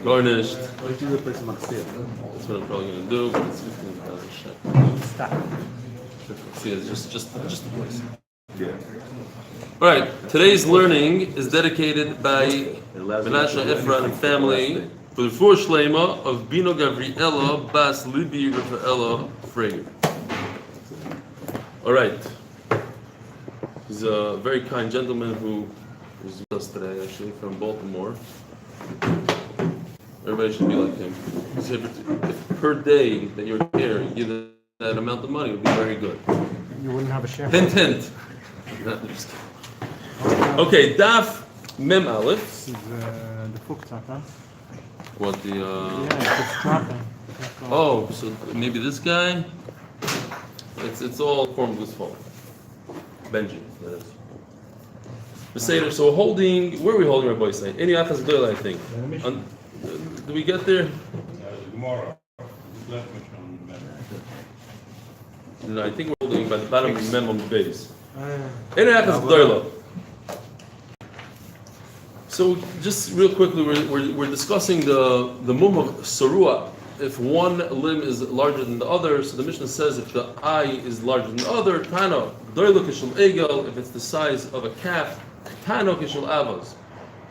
Garnished. That's what I'm probably going to do, but it's 15,000 shekels. Stop. See, it's just the place. Yeah. All right. Today's learning is dedicated by Menashe Ephraim and family for the Refuah Shleima of Bino Gabriela Bas Libi Rafaela Frager. All right. He's a very kind gentleman who is with us today, actually, from Baltimore. Everybody should be like him. If per day that you're here, you give that amount of money, it would be very good. You wouldn't have a share. Hint, hint. Okay, Daf Mem Aleph. This is the Fuchtak, huh? What the? Yeah, it's dropping. Oh, so maybe this guy. It's all formed with fault. Benji, that is. Beseder. So holding. Where are we holding our boy saying? Any achas gdola, I think. Do we get there? Tomorrow. No, I think we're holding by the bottom of the mem on the base. Any achas gdola. So just real quickly, we're discussing the mum of sarua. If one limb is larger than the other, so the Mishnah says if the eye is larger than the other, tano gdola kishul egel. If it's the size of a calf, tano kishul avos.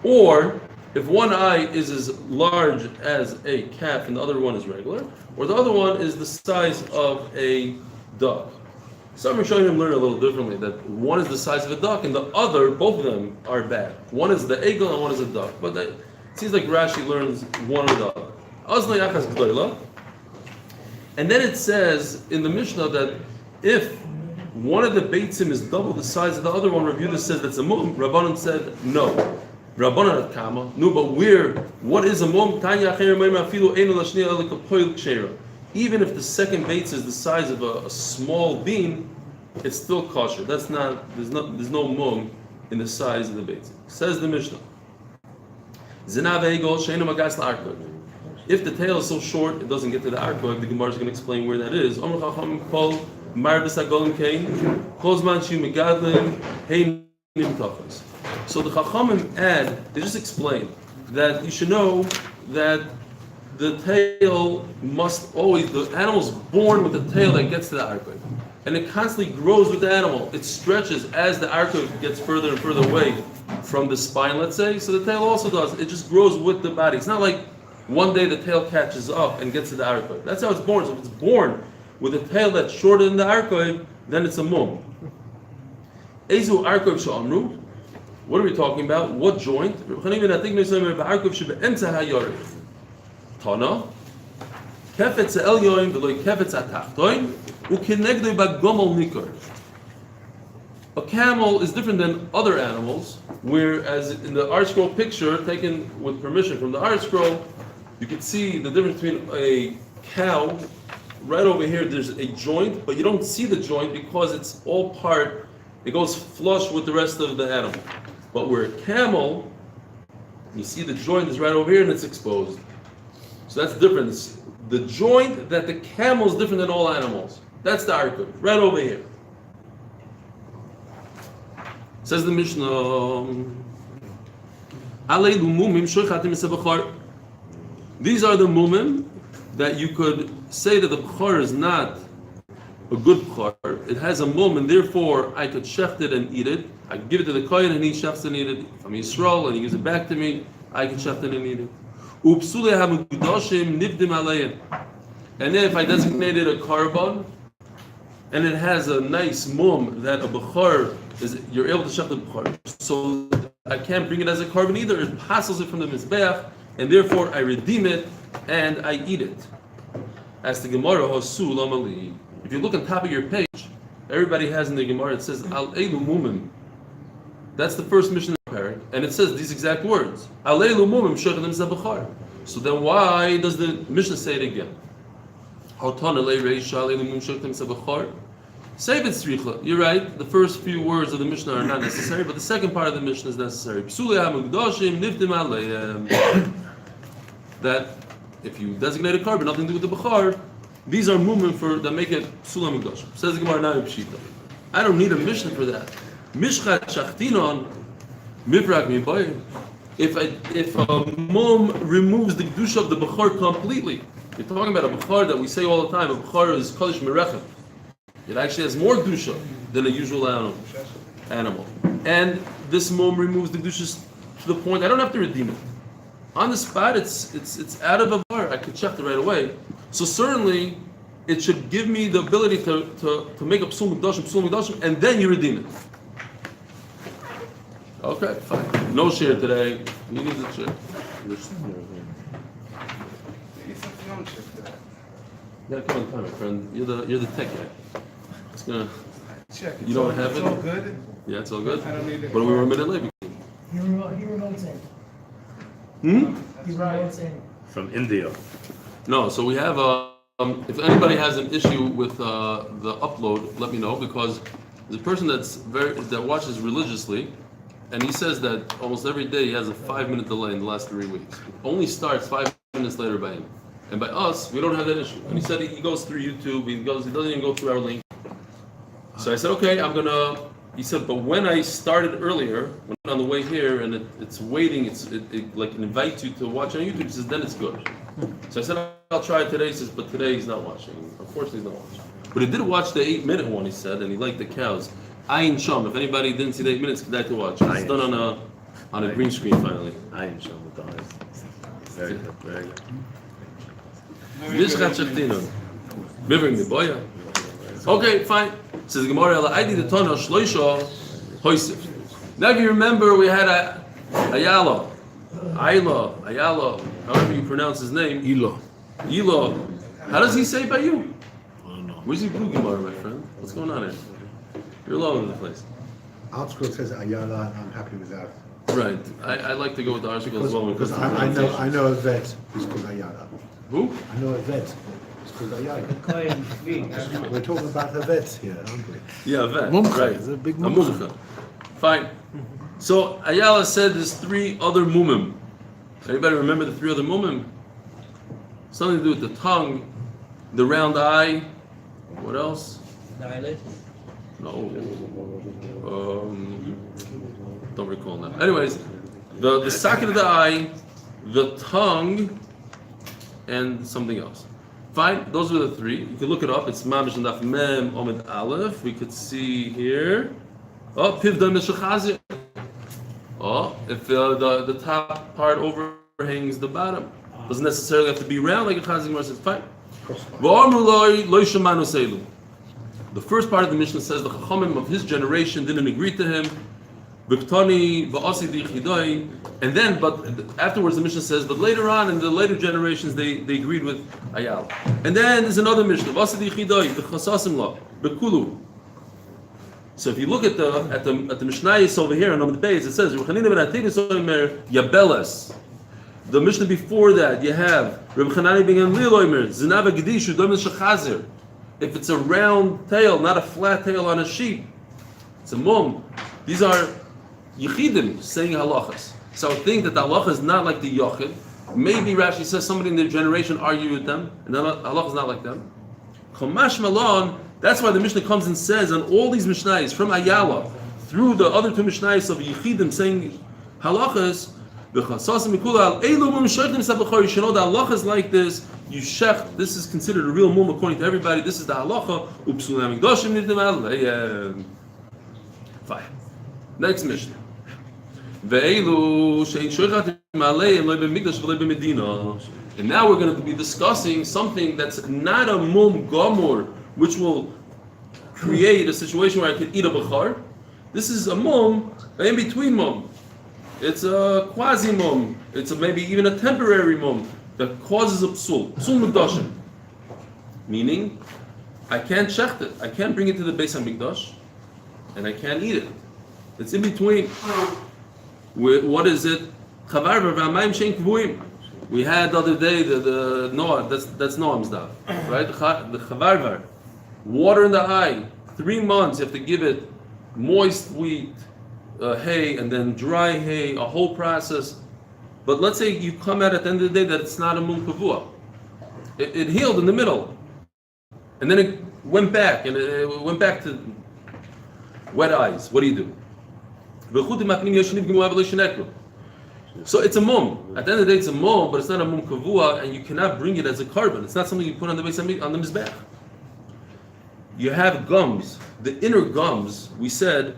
Or if one eye is as large as a calf and the other one is regular, or the other one is the size of a duck. Some Rishonim learn a little differently, that one is the size of a duck and the other, both of them are bad. One is the egel and one is a duck. But it seems like Rashi learns one or the other. And then it says in the Mishnah that if one of the beitzim is double the size of the other one, Rav Yehuda says that's a mum. Rabbanan said no. Rabbanan at Kama. No, but what is a mum? Even if the second beitz is the size of a small bean, it's still kosher. There's no mum in the size of the beitz. Says the Mishnah. If the tail is so short, it doesn't get to the arkov. The Gemara is going to explain where that is. So the Chachamim add, they just explain that you should know that the tail must always, the animal's born with the tail that gets to the archive. And it constantly grows with the animal. It stretches as the archive gets further and further away from the spine, let's say. So the tail also does. It just grows with the body. It's not like one day the tail catches up and gets to the archive. That's how it's born. So if it's born with a tail that's shorter than the archive, then it's a mum. Ezu archive sha'amru. What are we talking about? What joint? Tana, kefetz elyoin v'loy kefetz atachtoin, u'kinegdoi bagomol nikor. A camel is different than other animals, whereas in the Art Scroll picture, taken with permission from the Art Scroll, you can see the difference between a cow. Right over here, there's a joint, but you don't see the joint because it's all part, it goes flush with the rest of the animal. But where a camel, you see the joint is right over here and it's exposed. So that's the difference. The joint that the camel is different than all animals. That's the archive, right over here. Says the Mishnah. These are the mumim that you could say that the bechor is not a good bechor. It has a mum, and therefore I could shecht it and eat it. I could give it to the kohen and he shechts and eat it. If I'm Yisrael and he gives it back to me, I can shecht it and eat it. And then if I designated a carbon and it has a nice mum that a bechor is, you're able to shecht the bechor. So I can't bring it as a carbon either. It passes it from the mizbeach, and therefore I redeem it and I eat it. As the Gemara Hosu Lamali. If you look on top of your page, everybody has in the Gemara, it says Al Eilu Mumim. That's the first mission in the parak, and it says these exact words. Al Eilu Mumim Shechadim Zabachar. So then why does the Mishnah say it again? Save it, Sricha. You're right. The first few words of the Mishnah are not necessary, but the second part of the Mishnah is necessary. That if you designate a carbon, nothing to do with the Bechar, These are mumim that make it sulam mikdash. Says the Gemara now pshita. I don't need a mishnah for that. Mishchat shachtinon miprak mibayim. If a mum removes the kedusha of the bechor completely, you're talking about a bechor that we say all the time. A bechor is kodesh merechem. It actually has more kedusha than a usual animal. And this mum removes the kedusha to the point I don't have to redeem it. On the spot, it's out of a bar. I could check it right away. So certainly, it should give me the ability to make a psul mikdashim, and then you redeem it. Okay, fine. No share today. You need the share. Yeah, come on, time, my friend. You're the tech guy. It's gonna. Check. You don't have it's it. all good. Yeah, it's all good. I don't need it. But we were a minute late. He remotes in. He remotes in. From India. No, so we have if anybody has an issue with the upload, let me know, because there's a person that watches religiously, and he says that almost every day he has a 5-minute delay in the last 3 weeks. It only starts 5 minutes later by him, and by us we don't have that issue. And he said he goes through YouTube. He doesn't even go through our link. So I said, okay, I'm gonna. He said, but when I started earlier, when on the way here, and it's waiting, it like invites you to watch on YouTube. He says, then it's good. So I said, I'll try it today. He says, but today he's not watching. Unfortunately, he's not watching. But he did watch the 8-minute one, he said, and he liked the cows. Ayin Sham. If anybody didn't see the 8 minutes, could to watch. It's done on a green screen finally. Ayin Sham with the eyes. Very good, very good. Mishchat Shechtinon. Mivering the boya. Okay, fine. Says the Gemara, I did the Tana Shloisha Hoisif. Now if you remember, we had Ayala, however you pronounce his name. Elo. How does he say it by you? I don't know. Where's your blue Gemara, my friend? What's going on here? You're all over the place. Article says Ayala, and I'm happy with that. Right. I like to go with the article as well. Because I know a vet who's called Ayala. Who? I know a vet who's called Ayala. We're talking about a vet here, aren't we? Yeah, vet. Mumcha. Right. It's a big A mumcha. mumcha. Fine. So Ayala said there's 3 other mumim. Anybody remember the 3 other mumim? Something to do with the tongue, the round eye. What else? The eyelid. No. Don't recall now. Anyways, the socket of the eye, the tongue, and something else. Fine, those are the 3. You can look it up. It's Mamish and Daf Mem Omid Aleph. We could see here. Oh, Pivdam Meshachazir. Oh, if the top part overhangs the bottom, doesn't necessarily have to be round like a Chazir Gemara says. Fine. The first part of the Mishnah says the Chachamim of his generation didn't agree to him. And then, but afterwards the Mishnah says, but later on in the later generations they agreed with Ayal. And then there's another Mishnah. So if you look at the Mishnayos over here on the page, it says Yabeles. The Mishnah before that, you have Reb Chanani ben Gamliel Omer, Zinav Gedishu Domes Shechazir. If it's a round tail, not a flat tail on a sheep, it's a mum. These are Yechidim saying halachas. So I would think that the halacha is not like the Yochid. Maybe Rashi says somebody in their generation argued with them, and the halacha is not like them. Chomash Malon, that's why the Mishnah comes and says on all these Mishnayos, from Ayala, through the other 2 Mishnayos of Yechidim saying halachas, you should know the halacha is like this. You shech. This is considered a real mum according to everybody. This is the halacha. Fine. Next Mishnah. And now we're going to be discussing something that's not a mum gomor, which will create a situation where I can eat a bechar. This is a mum, an in between mum. It's a quasi mum. It's maybe even a temporary mum that causes a psul mikdashim. Meaning, I can't shecht it. I can't bring it to the Beis HaMikdash, and I can't eat it. It's in between. What is it? Chavar v'amayim shein kvuim. We had the other day the Noah. That's Noam's daf, right? The chavar, water in the eye. 3 months you have to give it moist wheat. Hay and then dry hay, a whole process. But let's say you come at the end of the day that it's not a mum kavua. It healed in the middle. and then it went back, and it went back to wet eyes. What do you do? So it's a mum. At the end of the day, it's a mum, but it's not a mum kavua, and you cannot bring it as a carbon. It's not something you put on the base on the mizbech. You have gums. The inner gums, we said,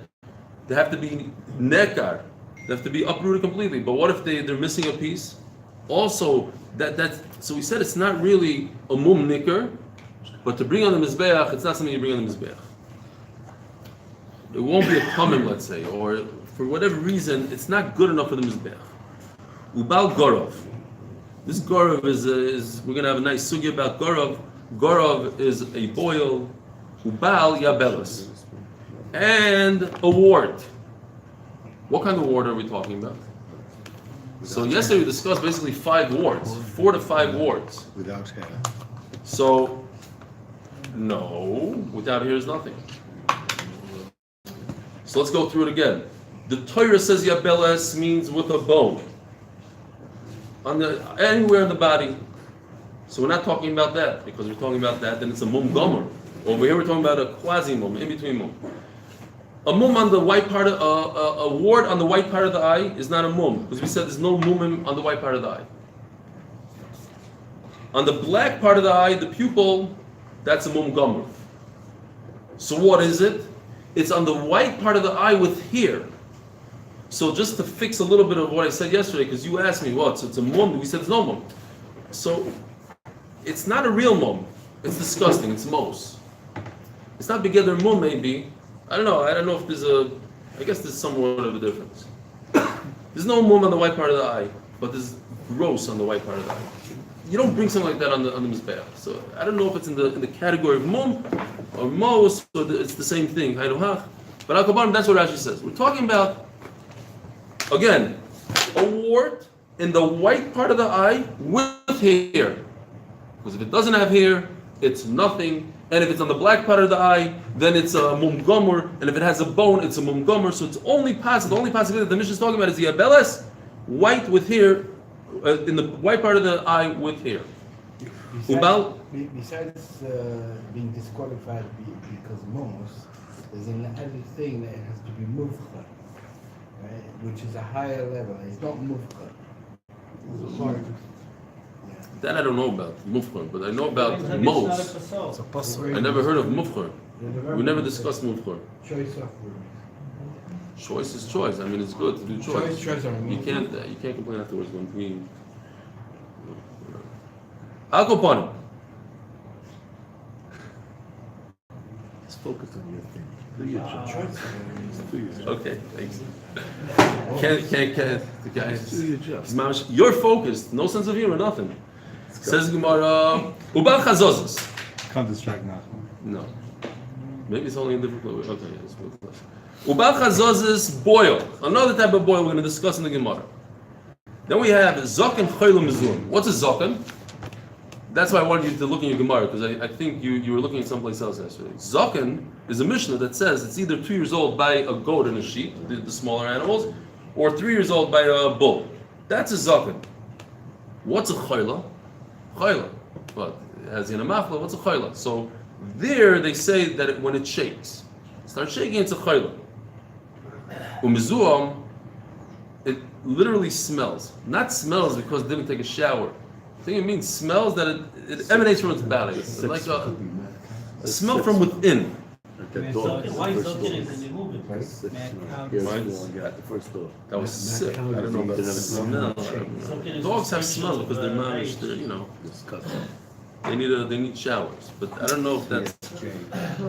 they have to be nekar. They have to be uprooted completely. But what if they're missing a piece? Also, so we said it's not really a mum nikar, but to bring on the mizbeach, it's not something you bring on the mizbeach. It won't be a common, let's say, or for whatever reason, it's not good enough for the mizbeach. Ubal gorov. This gorov is we're gonna have a nice sugya about gorov. Gorov is a boil. Ubal yabelas, and a wart. What kind of wart are we talking about? So yesterday we discussed basically 5 warts, 4 to 5 warts. Without hair. So, no, without hair is nothing. So let's go through it again. The Torah says yabelas means with a bone. Anywhere in the body. So we're not talking about that, because we're talking about that, then it's a mum gomer. Over here we're talking about a quasi mum, in between mum. A mum on the white part of a wart on the white part of the eye is not a mum, because we said there's no mum on the white part of the eye. On the black part of the eye, the pupil, that's a mum gomer. So what is it? It's on the white part of the eye with hair. So just to fix a little bit of what I said yesterday, because you asked me what, so it's a mum, we said it's no mum. So it's not a real mum. It's disgusting. It's mos. It's not together mum maybe. I don't know if there's I guess there's somewhat of a difference. There's no mum on the white part of the eye, but there's gross on the white part of the eye. You don't bring something like that on the mizbeach. So I don't know if it's in the category of mum or mos, or it's the same thing. But al-Kaban, that's what Rashi says. We're talking about, again, a wart in the white part of the eye with hair. Because if it doesn't have hair, it's nothing. And if it's on the black part of the eye, then it's a mum gomer. And if it has a bone, it's a mum gomer. So it's only possible. The only possibility that the Mishnah is talking about is the yabeles, white with hair, in the white part of the eye with hair. Besides being disqualified because mos, there's an added thing that it has to be mufcha, right? Which is a higher level. It's not mufcha. That I don't know about, mufchor, but I know about mos. I never heard of mufchor. We never discussed mufchor. Choice of Choice is choice. I mean, it's good to do choice. Choice You can't complain afterwards when we. I'll go upon it. Let's focus on your thing. Do your job. Please. Okay, thanks. Can't the guys. Do your job. You're focused. No sense of humor, nothing. Says Gemara, Ubal Chazozos. Can't distract now. No. Maybe it's only in different way. Okay, it's Ubal Chazozos boil. Another type of boil we're going to discuss in the Gemara. Then we have Zokan Choylum Mizum. What's a Zokan? That's why I wanted you to look in your Gemara, because I think you were looking at someplace else yesterday. Zokan is a Mishnah that says it's either 2 years old by a goat and a sheep, the smaller animals, or 3 years old by a bull. That's a Zokan. What's a Choyla? Choyla. But it has in a machla, what's a Choyla? So there they say that when it shakes, starts shaking, it's a Choyla. Umizuam, it literally smells. Not smells because it didn't take a shower. I think it means smells that it emanates from its belly. It's like a smell from within. Why is it in the movement? Got the first door. That was sick. I don't know about the smell. Dogs have smells because they're malnourished. They need showers. But I don't know if that's.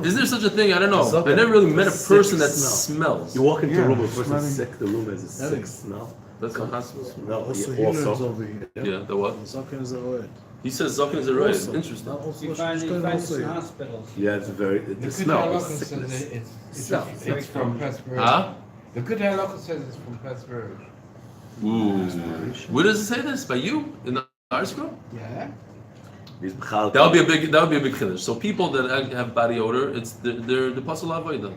Is there such a thing? I don't know. I never really met a person that smells. You walk into a room with a person sick, the room has a sick smell. That's a hospital smell. No, Also, he learns over here. Yeah, the what? Zaken is a word. He says Zaken is a right. Also. Interesting. Also, You find Shkoin it also, in yeah. hospitals. Yeah, it's very, The the good smell, halakha the says sickness. it's from perspiration. Huh? The good halakha says it's from perspiration. Ooh. Where does it say this? By you? In the article? Yeah. That would be a big chiddush. So people that have body odor, they're the pasul avoda.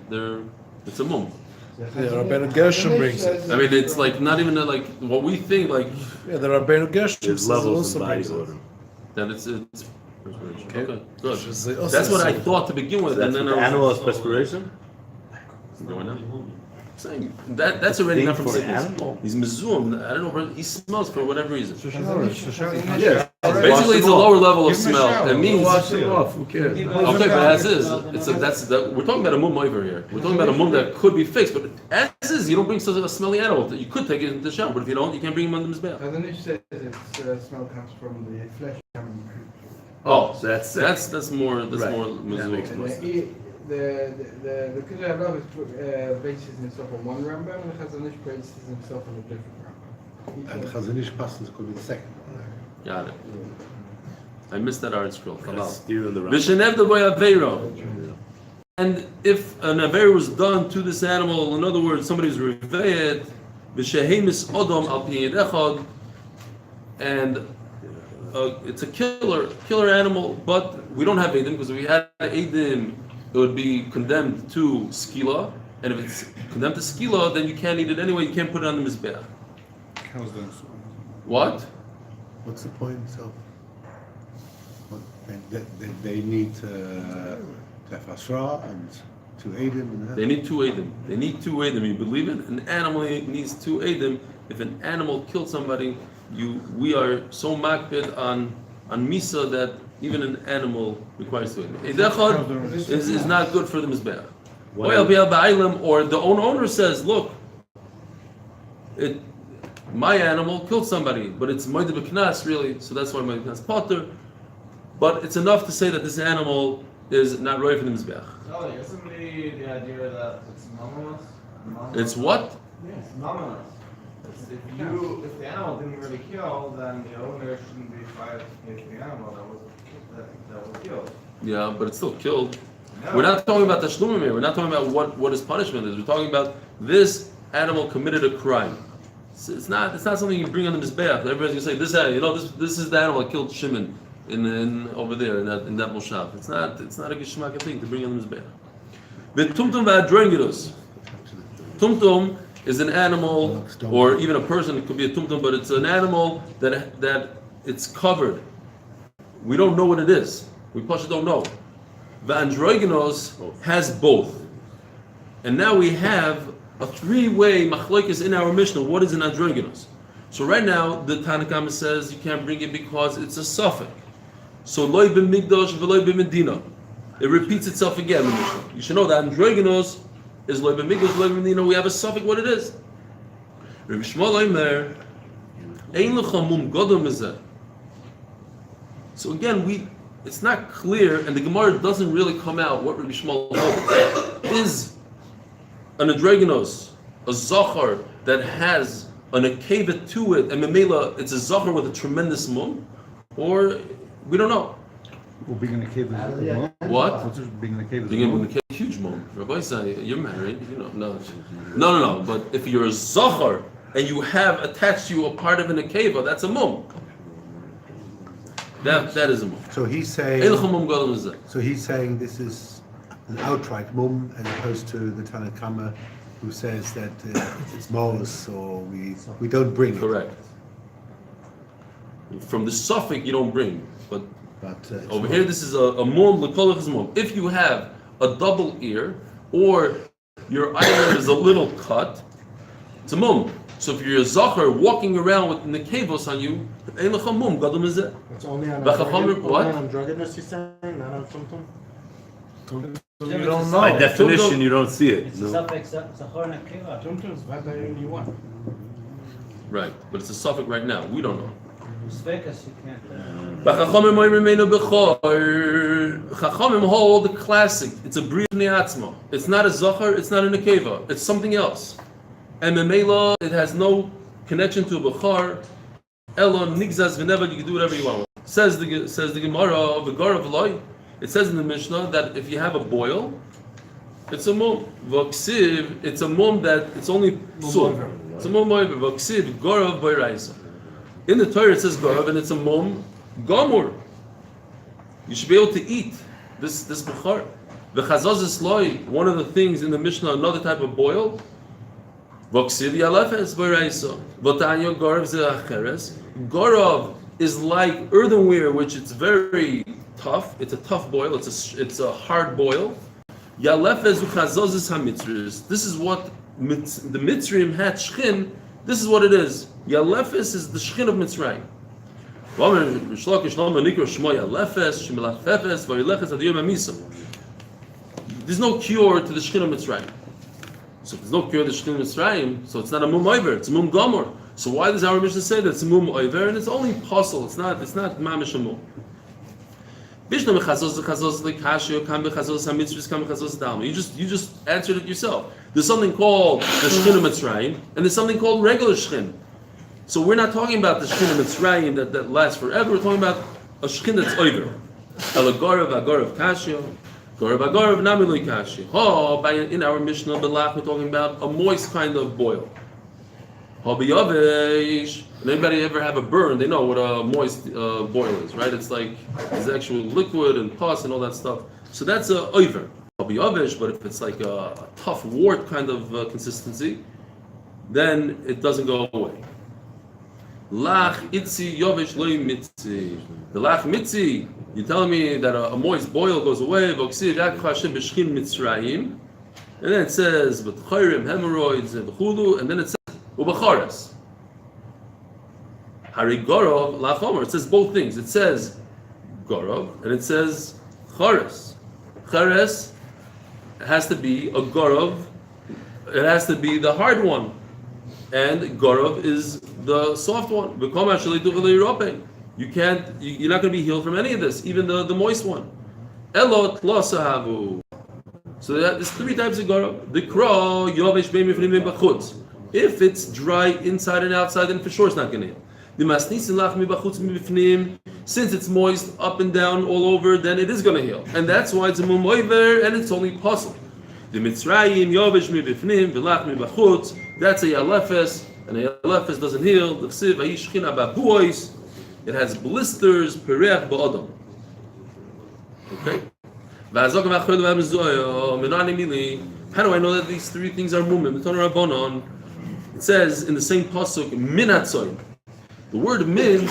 It's a mum. Yeah, Rabbeinu Gershom brings it. I mean, it's like not even like what we think. Like Yeah, the Rabbeinu Gershom There's says levels also in body brings it. odor. that it's Perspiration. Okay, good. Say, That's what I thought to begin with, and then the I was animal is perspiration? going on. Saying that's already Thing not from for sickness. animal? He's mizum. I don't know. He smells for whatever reason. Yeah. Basically, it's a lower level of Give him a smell. shower. It means Wash it off, who cares? okay, but as is, we're talking about a mum over here. We're talking about a mum that could be fixed, but as is, you don't bring such a smelly animal. You could take it into the shower, but if you don't, you can't bring him on the mizbeach. Hasn't says its smell comes from the flesh coming from Oh, So that's that's more Right. more That mizbeach. makes more sense. the Kiddush HaLav bases himself on one Rambam, and the Chazon Ish bases himself on a different Rambam. And Chazanish passes could be the second. Got it. I missed that art scroll. That's steer in the round. V'shenev the boy aveiro. And if an aver was done to this animal, in other words, somebody was reveyed, v'shehemis odom al pi yed echad, and it's a killer animal, but we don't have edim because if we had edim, it would be condemned to skila, and if it's condemned to skila, then you can't eat it anyway. You can't put it on the mizbeach. What? What's the point of? They need to have Asra and to aid him. They need two edim. They need two edim. You believe it? An animal needs two edim. If an animal killed somebody, we are so makpid on misa that even an animal requires two edim. Eidechad is not good for the mizbeach. Or the owner says, look, my animal killed somebody, but it's moed b'knas really, so that's why my knas potter. But it's enough to say that this animal is not right for the mizbeach. No, isn't the idea that it's anomalous? It's what? It's anomalous. If the animal didn't really kill, then the owner shouldn't be fired against the animal that was killed. Yeah, but it's still killed. No. We're not talking about the shlumim here. We're not talking about what his punishment is. We're talking about this animal committed a crime. It's not something you bring on the mizbeach. Everybody's gonna say this is the animal that killed Shimon in over there in that moshav. It's not a geshmaka thing to bring on the mizbeach. The tumtum v'adrengidos. Tumtum is an animal, or even a person. It could be a tumtum, but it's an animal that it's covered. We don't know what it is. We pasha don't know. The androgynos has both, and now we have a three-way machlokes in our Mishnah. What is an androgynos? So right now the Tanakh says you can't bring it because it's a suffix. So loy b'migdosh v'loy b'medina. It repeats itself again in the Mishnah. You should know that androgynos is loy b'migdosh v'loy b'medina. We have a suffix what it is. Rabbi Shmuel Omer ein lecha mum godol mizeh. So again, it's not clear, and the Gemara doesn't really come out what Rabbi Shmuel holds. Is an androgynos a zachar that has an akeva to it, and memela it's a zachar with a tremendous mum, or we don't know. Well, being in a cave is a mum? What? What's this, being in a cave is a Being in mum? a cave, huge mum. Rabbi say you're married, no. But if you're a zachar and you have attached to you a part of an akeva, that's a mum. That is a mum. So he's saying. So he's saying this is an outright mum, as opposed to the Tanakh who says that it's malus, or we don't bring it. Correct. From the suffix you don't bring, but over here this is a mum. L'kolach is mum. If you have a double ear or your eyelid is a little cut, it's a mum. So if you're a zachar walking around with nekevos on you, ein lecha mum gadol mizeh. It's only on What? androgynous, you're saying, not on tumtum? You don't know. By definition, you don't see it. It's a suffix, zachor and akeva. Sometimes vadayin you want. Right, but it's a suffix right now. We don't know. Svekas, you can't. Chachamim hold the classic. It's a bri neatzma. It's not a zachar. It's not a nekeva. It's something else. And memela, it has no connection to a bechar. Elo nigzaz v'nevad. You can do whatever you want. Says the Gemara of the Gar of Eloi. It says in the Mishnah that if you have a boil, it's a mum. V'ksiv, it's a mum that it's only psul. It's a mum moiver. V'ksiv gorav b'iraisa. In the Torah it says gorav and it's a mum gamur. You should be able to eat this bechar. V'chazaz esloi, one of the things in the Mishnah, another type of boil. V'ksiv yalefes b'iraisa. V'tanyo gorav ze'acheres. Gorav is like earthenware, which it's very tough. It's a tough boil. It's a hard boil. Yalefes uchazozes hamitzris. This is what the Mitzrayim had shchin. This is what it is. Yalefes is the shchin of Mitzrayim. There's no cure to the shchin of Mitzrayim. So if there's no cure to the shchin of Mitzrayim, so it's not a mum oiver, it's a mum gomor. So why does our Mishnah say that it's a mum oiver and it's only possible? It's not mamish a mum. You just answered it yourself. There's something called the shchin of Mitzrayim and there's something called regular shchin. So we're not talking about the shchin of Mitzrayim that lasts forever. We're talking about a shchin that's oiver. Elagarav agarav kashio. In our Mishnah Belach, we're talking about a moist kind of boil. Anybody ever have a burn? They know what a moist boil is, right? It's like there's actual liquid and pus and all that stuff. So that's a oiver. But if it's like a tough wart kind of consistency, then it doesn't go away. Lach itzi yovesh loy mitzi. The lach mitzi. You're telling me that a moist boil goes away, and then it says hemorrhoids, and then it says ubechoros. Harigorov lachomer. It says both things. It says gorov and it says chores. Chores has to be a gorov. It has to be the hard one, and gorov is the soft one. You're not going to be healed from any of this, even the moist one. Elot losahavu. So there's three types of gorov. The kro yovesh beimifnim b'chutz. If it's dry inside and outside, then for sure it's not going to heal. The masnisin lach mibachutz mibifnim. Since it's moist up and down all over, then it is going to heal, and that's why it's a mumoiver, and it's only possible. The mitzrayim yovesh mibifnim v'lach mibachutz. That's a yalefes, and a yalefes doesn't heal. The chsiv ayishchina babuos. It has blisters, perech ba'adam. Okay? How do I know that these three things are mumim? It says in the same pasuk, min atzoin. The word min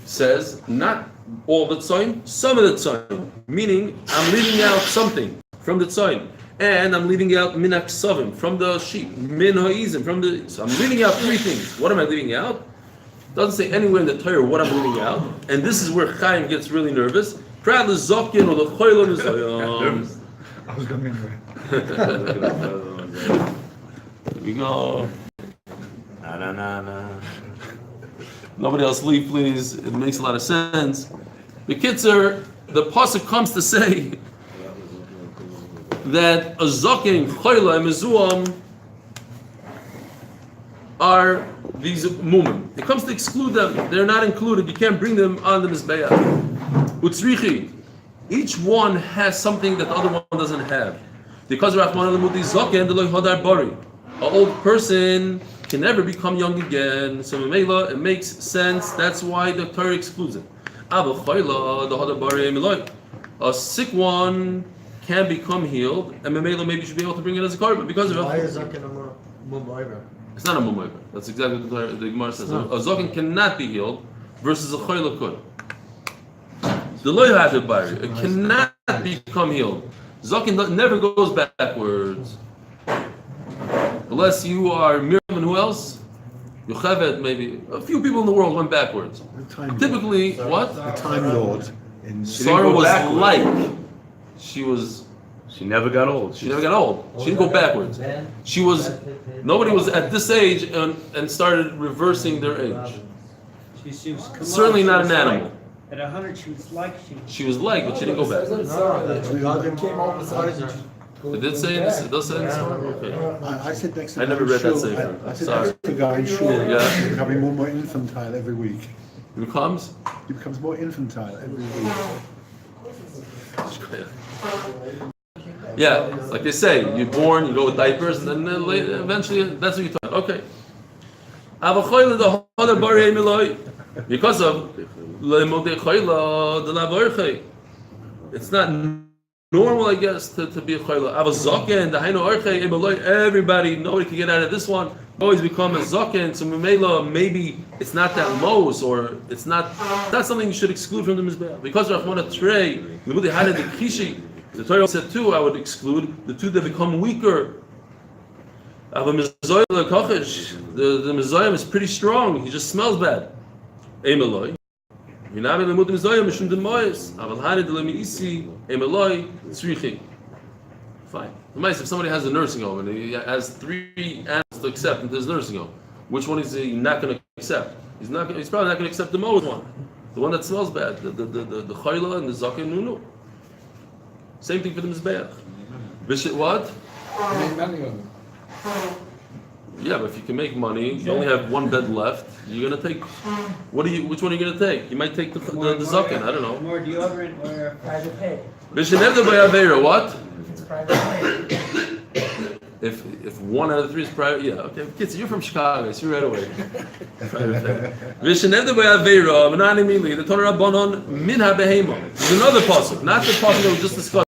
says not all the tzoin, some of the tzoin. Meaning, I'm leaving out something from the tzoin. And I'm leaving out min aksavim, from the sheep. Min ha'izim, so I'm leaving out three things. What am I leaving out? Doesn't say anywhere in the Torah what I'm leaving out, and this is where Chaim gets really nervous. Prat l'zokin or the choylon is. I was going to Here we go. Na. Nobody else leave, please. It makes a lot of sense. The Kitzer, the pasuk comes to say that a zokin, choyla, and mezuam are these mumim. It comes to exclude them. They're not included. You can't bring them on the mizbeach. Utzrichi. Each one has something that the other one doesn't have. Because Rahman al-Mudi Zoken Deloy Hadar Bari. An old person can never become young again. So Memela, it makes sense. That's why the Torah excludes it. Abba Chayla, the Hadar Bari Eloy. A sick one can become healed, and Memela maybe should be able to bring it as a korban because of Why is Zaken a mum? It's not a mum. That's exactly what the Gemara says. A zokin cannot be healed versus a choyla could. The loy hadar bari, it cannot become healed. Zokin never goes backwards. Unless you are Miriam and who else? Yocheved, maybe. A few people in the world went backwards. Typically, what? The Time Lord. Sarah was like, She never got old. She never got old. She didn't go backwards. Nobody was at this age and started reversing their age. She was Certainly not an animal. At 100, she was like She was like, but she didn't go backwards. It did say this. It does say this. Okay. I said next to I never read that sefer. I said Sorry. next to the guy in shul, Yeah. becoming more and more infantile every week. It becomes. He becomes more infantile every week. Yeah, like they say, you're born, you go with diapers, and then eventually that's what you thought. Okay. Because of it's not normal, I guess, to be a chayla. Ava zaken, the hainu archei, emaloi, everybody, nobody can get out of this one. Always become a zaken. So maybe it's not that most, or it's not something you should exclude from the mizbeach. Because Rachmana Trey, the Kishi, the Torah said two, I would exclude the two that become weaker. Ava mizoyim lekochish, the mizoyim is pretty strong. He just smells bad. Emaloi. Fine. The mice, if somebody has a nursing home and he has 3 animals to accept into his nursing home, which one is he not going to accept? He's probably not going to accept the most one, the one that smells bad, the chayla and the zaken nunu. Same thing for the mizbeach. Bishit what? Yeah, but if you can make money, you only have 1 bed left. You're gonna take. Which one are you gonna take? You might take the zaken. I don't know. More deodorant or Private pay. What? It's private pay. If 1 out of 3 is private, yeah, okay. Kids, you're from Chicago, so you're right away. There's another pasuk, not the pasuk that we just discussed.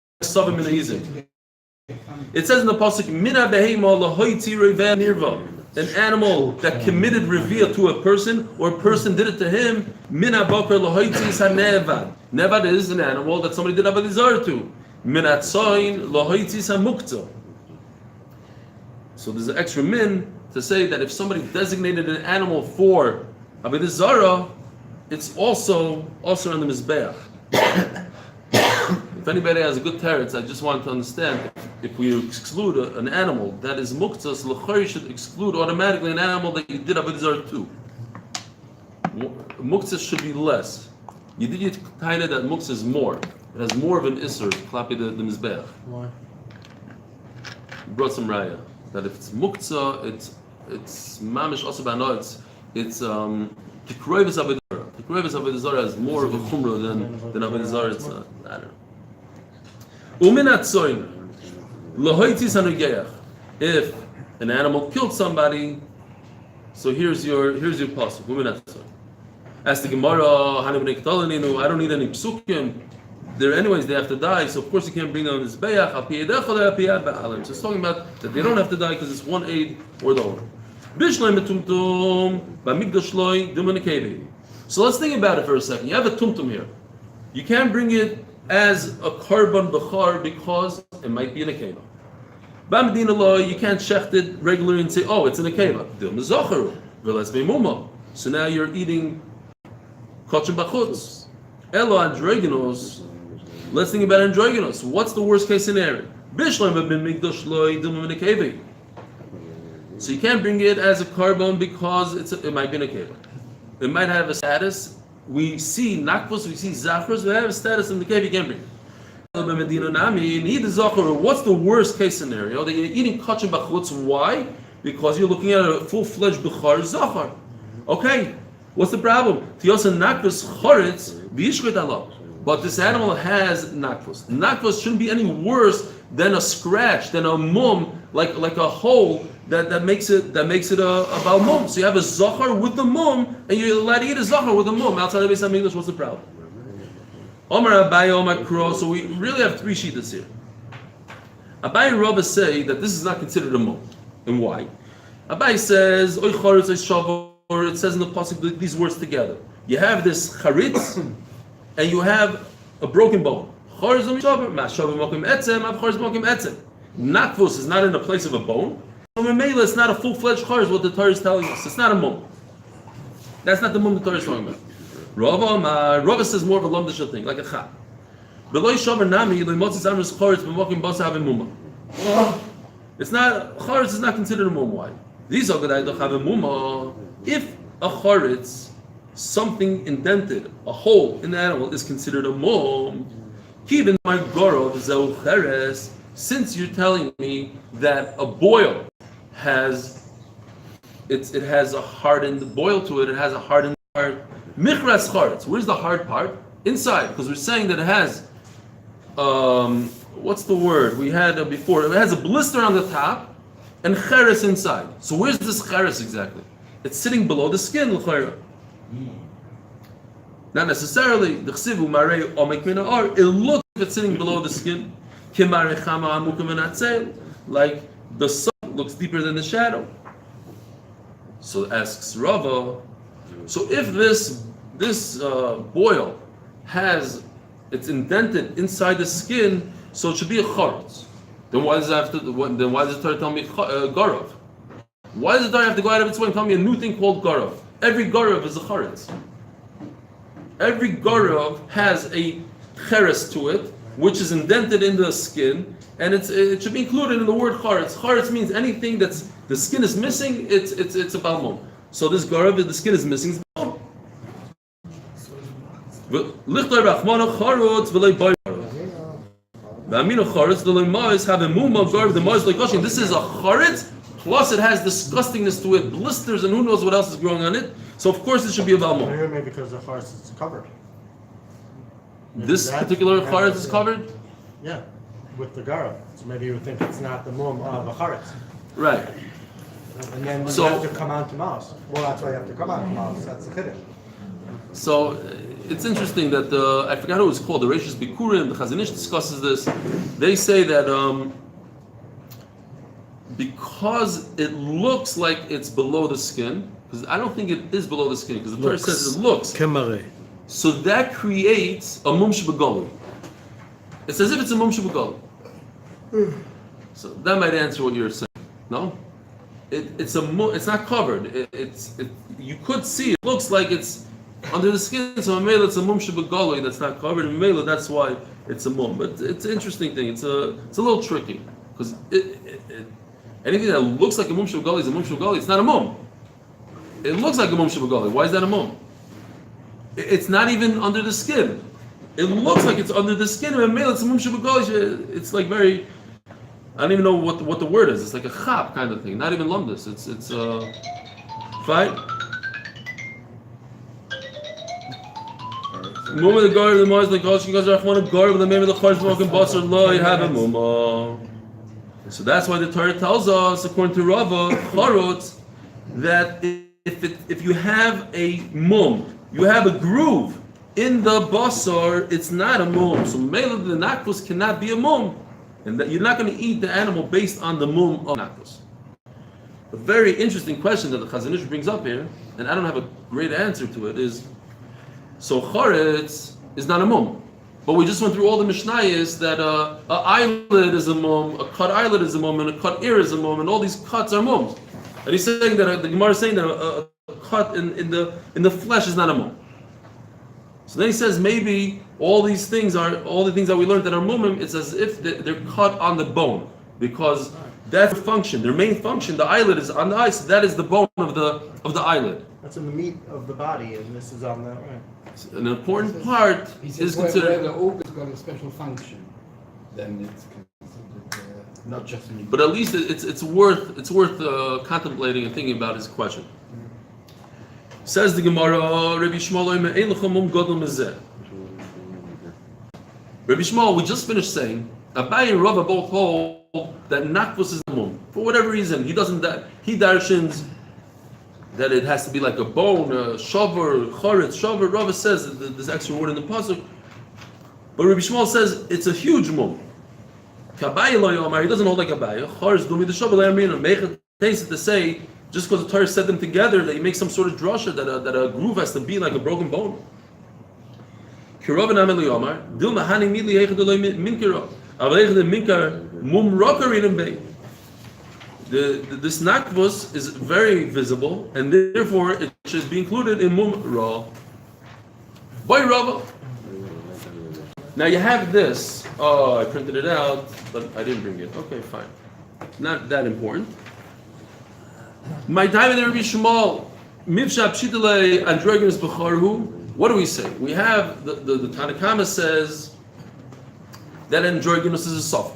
It says in the pasuk, "Mina behema lahoiti reveh nirva." An animal that committed revia to a person, or a person did it to him. Mina bakar lahoiti sanevad. Nevad is an animal that somebody did avodah zarah to. Mina tzoin lahoiti samukta. So there's an extra min to say that if somebody designated an animal for avodah zarah, it's also on the mizbeach. If anybody has a good teretz, I just want to understand, if we exclude an animal that is muktzah, so l'chari should exclude automatically an animal that you did avodah zarah to. Muktzah should be less. You did taina that muktzah is more. It has more of an isser, klapi the mizbeach. Why? You brought some raya that if it's muktzah, it's mamish also b'ano, it's tikroivus avodah zarah. Tikroivus avodah zarah has more of a chumrah than avodah zarah. It's I don't know. If an animal killed somebody, so here's your pasuk. As the Gemara, I don't need any psukim. They have to die, so of course you can't bring them this bayach. So it's talking about that they don't have to die because it's one aid or the other. So let's think about it for a second. You have a tumtum here. You can't bring it as a karban bechar because it might be in a keva. B'Medina law, you can't shecht it regularly and say, oh, it's in a keva. So now you're eating kachim b'chutz. Elo androgynos. Let's think about androgynos. What's the worst case scenario? So you can't bring it as a karban because it might be in a keva. It might have a status. We see nakvos, we see zachros, we have a status in the cave, you can't bring it. What's the worst case scenario? That you're eating kachim b'chutz. Why? Because you're looking at a full-fledged b'char zachar. Okay, what's the problem? But this animal has nakvos. Nakvos shouldn't be any worse than a scratch, than a mum, like a hole that makes it a balmum. So you have a zachar with the mum, and you're allowed to eat a zachar with a mum outside of Beis Hamikdash. What's the problem? Omar Abaye, Omar Kro. So we really have 3 shittas here. Abaye and Rabba say that this is not considered a mum, and why? Abaye says, Oy charetz, oy shavor. It says in the pasuk these words together. You have this charitz, and you have a broken bone. Charetz oy shavor, ma shavor mokim etzem, av charetz mokim etzem. Nakvus is not in the place of a bone. So Mamela, it's not a full-fledged charetz, what the Torah is telling us. It's not a mum. That's not the mum the Torah is talking about. Rava says more of a lamdasha thing, like a chat. It's not, charetz is not considered a mum. Why? These are the have a mum. If a charetz, something indented, a hole in the animal, is considered a mum, even my gorov zeu cheres. Since you're telling me that a boil it has a hardened boil to it, it has a hardened part. Michras charetz. Where's the hard part? Inside, because we're saying that it has what's the word we had before? It has a blister on the top and cheres inside. So where's this cheres exactly? It's sitting below the skin, l'chayra. Not necessarily. The chsivu marei omek min ha'ar. It looks like it's sitting below the skin. Like the sun looks deeper than the shadow. So asks Rava, so if this boil it's indented inside the skin, so it should be a charetz. Then why does the Torah tell me garav? Why does the Torah have to go out of its way and tell me a new thing called garav? Every garav is a charetz. Every garav has a cheres to it, which is indented in the skin, and it should be included in the word charetz. Charetz means anything that's the skin is missing. It's a balmum. So this garav, the skin is missing. It's balmum. This is a charetz, plus it has disgustingness to it, blisters, and who knows what else is growing on it. So of course it should be a balmum. Maybe because the charetz is covered. This particular charetz is covered? Yeah, with the garav. So maybe you would think it's not the mum of a charetz. Right. And then you have to come on to mouse. Well, that's why you have to come on to mouse. That's the chiddush. So it's interesting that I forgot who it was called, the Reishis Bikurim, the Chazon Ish discusses this. They say that because it looks like it's below the skin, because I don't think it is below the skin, because the Torah says it looks. So that creates a mum shebegali. It's as if it's a mum shebegali. So that might answer what you're saying. No? It's not covered. You could see it looks like it's under the skin, so Mela it's a mum shebegali that's not covered, and Mela that's why it's a mum. But it's an interesting thing. It's a little tricky because anything that looks like a mum shebegali is a mum shebegali. It's not a mum. It looks like a mum shebegali. Why is that a mum? It's not even under the skin. It looks like it's under the skin, and Mela it's a mum shebegali. It's like very. I don't even know what the word is. It's like a chap kind of thing. Not even lumdus. It's fine. Mumma the guard of the Mars, like Kosh, goes Rahman, the guard of the name of the Chosh, Mokim Basar, Lo, you have a Mumma. So that's why the Torah tells us, according to Rava, Charot, that if you have a mum, you have a groove in the Basar, it's not a mum. So Mela the Nakvus cannot be a mum. And that you're not going to eat the animal based on the mum of Nakvus. A very interesting question that the Chazon Ish brings up here, and I don't have a great answer to it, is so charetz is not a mum, but we just went through all the mishnayos that a eyelid is a mum, a cut eyelid is a mum, and a cut ear is a mum, and all these cuts are mums. And he's saying that the Gemara is saying that a cut in the flesh is not a mum. So then he says maybe all the things that we learned that are mumim, it's as if they're cut on the bone, because that's the function. Their main function, the eyelid is on the eye, so that is the bone of the eyelid. That's in the meat of the body, and this is on the. An important part is considered. Where the organ's got a special function, then it's considered not just meat. But at least it's worth contemplating and thinking about his question. Says the Gemara, Rabbi Shmuel, Rabbi Shmuel, we just finished saying Abai and Rava both hold that Nakvus is a mum. For whatever reason, he darshins that it has to be like a bone, a shavar, charetz, shavar. Rava says that there's extra word in the pasuk, but Rabbi Shmuel says it's a huge mum. Kabai lo yomar, he doesn't hold like Abai. Charetz dumi the shavar le'amina. Meicha takes it to say just because the Torah said them together that you make some sort of drasha that a groove has to be like a broken bone. Kirov and Amel yomar dil mahani mili heicha deloi minkiro. Aveicha de minkar mum rokarin bei. This nakvus is very visible, and therefore it should be included in mum ra. Boy Rava. Now you have this. Oh, I printed it out, but I didn't bring it. Okay, fine. Not that important. My time in the Rabbi Shmuel, Mivshab Shitale Androginus Bechoros. What do we say? We have the Tanakama says that androgynous is a suffix.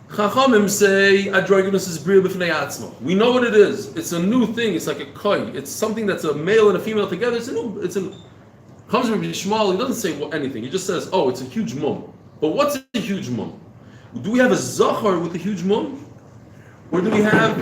Chachamim say androgynous is bria b'fnei atzma. We know what it is. It's a new thing. It's like a koi. It's something that's a male and a female together. Comes from Rabbi Shmuel. He doesn't say anything. He just says, "Oh, it's a huge mum." But what's a huge mum? Do we have a zachar with a huge mum, or do we have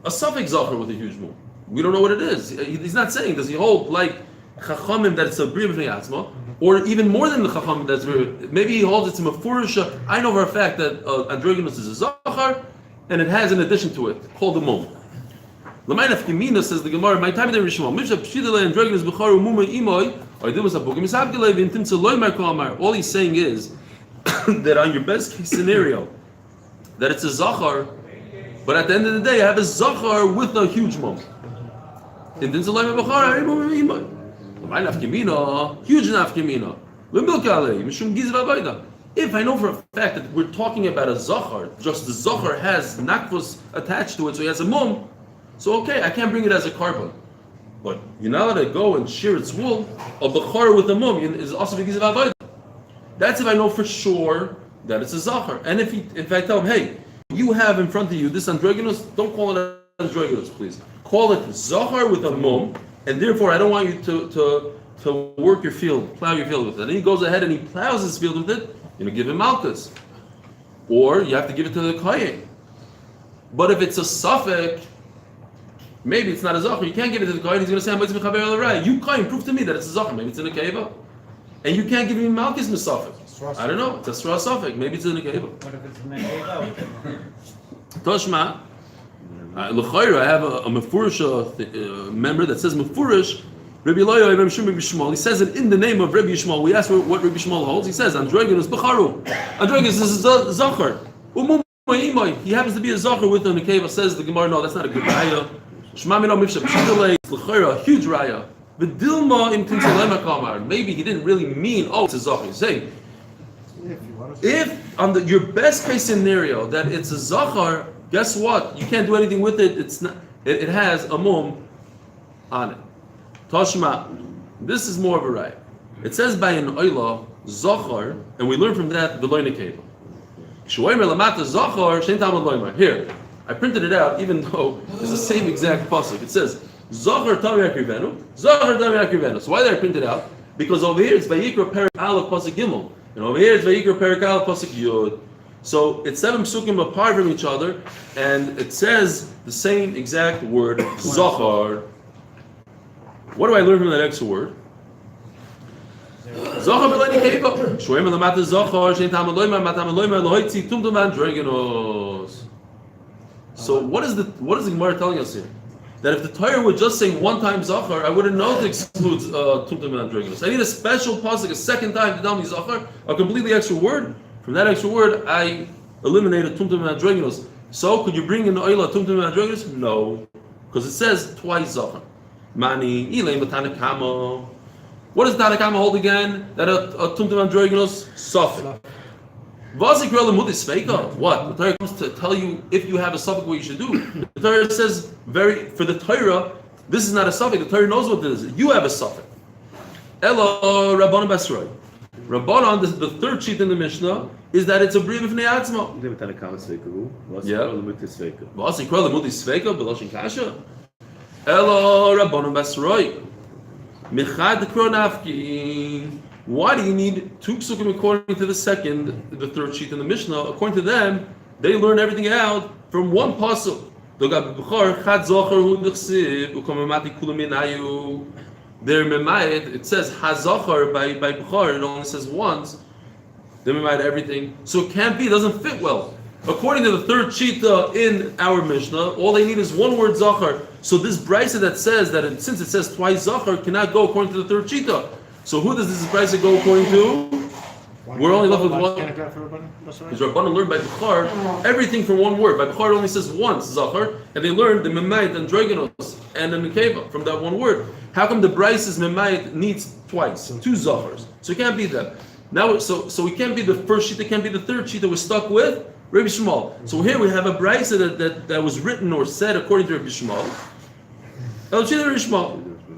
a suffix zachar with a huge mum? We don't know what it is. He's not saying. Does he hold like Chachamim that it's a bria b'fnei atzma, or even more than the Chachamim that's maybe he holds it's a mefurish. I know for a fact that androgynous is a zachar, and it has an addition to it called a mum. L'mayna f'kimina says the Gemara. My time in Rishon Mishnah pshidale androgynous b'charu mumay imoy or there was a bugim misabgilei v'intim tzoloi markol. All he's saying is that on your best case scenario, that it's a zachar, but at the end of the day, you have a zachar with a huge mum. Huge nafkimina. If I know for a fact that we're talking about a zachar, just the zachar has nakvus attached to it, so he has a mum, so okay, I can't bring it as a carbon. But you're not allowed to go and shear its wool. A bechor with a mum is also because of avodah. That's if I know for sure that it's a zachar. And if I tell him, hey, you have in front of you this androgynous, don't call it androgynous, please. Call it zachar with a mum, and therefore I don't want you to work your field, plow your field with it. And he goes ahead and he plows his field with it, give him malchus. Or you have to give it to the kohen. But if it's a suffix, maybe it's not a zachar, you can't give it to the kohen, he's going to say, you kohen, prove to me that it's a zachar, maybe it's in a keva. And you can't give me malchus misafik. I don't know, it's a straw suffix, maybe it's in a keva. What if it's in a keva? Toshma, l'chayra, I have a mefurish member that says mefurish, Rabbi Eloy Rabbi Shmuel. He says it in the name of Rabbi Shmuel. We ask what Rabbi Shmuel holds. He says androgynous b'charu. Androgynous is a zachar. He happens to be a zachar with a nekeva. Says the Gemara, no, that's not a good raya. Shema mino mifsha pshidalei l'chayra, huge raya. V'dilma im tinsalema kamar. Maybe he didn't really mean, oh, it's a zachar. Say, if on your best case scenario that it's a zachar, guess what? You can't do anything with it. It's not. It has a mum on it. Tashma, this is more of a right. It says by an oila zachar, and we learn from that the loyne keva. Shloimer lamata zachar shein tamad loymer. Here, I printed it out, even though it's the same exact pasuk. It says zachar tami akrivenu, zachar tami akrivenu. So why did I print it out? Because over here it's vayikra perik aleph pasuk gimel, and over here it's vayikra perik aleph pasuk yud. So it's 7 psukim apart from each other, and it says the same exact word zachar. What do I learn from that extra word? So what is the Gemara telling us here? That if the Torah would just say one time zachar, I wouldn't know to exclude tumtum and androgynous. I need a special pasuk a second time to tell me zachar, a completely extra word. From that extra word, I eliminated tumtum and androgynous. So could you bring in the oila tumtum and androgynous? No, because it says twice zachar. Mani, Ilay Matanakama. What does Tanakama hold again? That a tumtum androgynous suffix. What? The Torah comes to tell you if you have a suffix what you should do. The Torah says for the Torah, this is not a suffix. The Torah knows what this is. You have a suffix. Elo Rabbanan Basroi. Rabbanan, the third sheet in the Mishnah, is that it's a bria b'fnei atzma. Yeah. Elo Rabbanan Basroi. Michad Kronafki. Why do you need 2 psukim according to the third sheet in the Mishnah? According to them, they learn everything out from one pasuk. Their memayed, it says hazachar by Bechor, it only says once. They memayed everything, so it can't be. It doesn't fit well. According to the third sheet in our Mishnah, all they need is one word zachar. So this brisa that says that since it says twice zachar cannot go according to the third shita. So who does this brisa go according to? We're only left with one. Because Rabbanan learned by Bechor everything from one word. By Bechor it only says once zachar, and they learned the memayit and androgynous and the nekeva from that one word. How come the brisa's memayit needs twice, 2 zachars? So it can't be that. Now, so it can't be the first shita, it can't be the third shita. We're stuck with Rabbi Shmuel. So here we have a brisa that was written or said according to Rabbi Shmuel.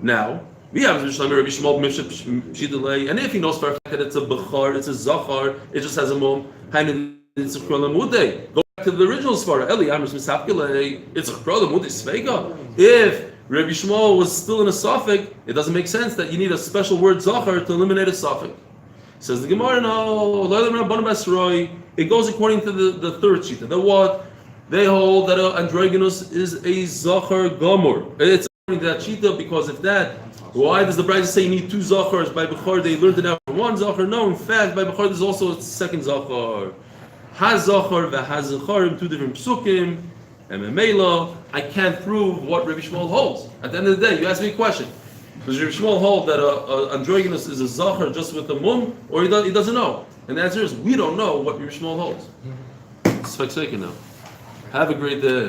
Now we have Rabbi Shmuel, and if he knows for a fact that it's a bechar, it's a zachar, it just has a mum. Go back to the original svara. It's a svega. If Rabbi Shmuel was still in a suffix, it doesn't make sense that you need a special word zachar to eliminate a suffix. Says the Gemara, no. It goes according to the third sheet. The what? They hold that androgynous is a zachar gomor. It's according to that shita because if that Why does the Bride say you need two zachars? By Bechor they learned it out from one zachar. No, in fact, by Bechor there's also a second zachar. Ha-zachar v'ha-zacharim, two different psukim. And Memela, I can't prove what Rabbi Shmuel holds. At the end of the day, you ask me a question. Does Rabbi Shmuel hold that androgynous is a zachar just with a mum, or he doesn't know? And the answer is, we don't know what Rabbi Shmuel holds. It's now. Have a great day.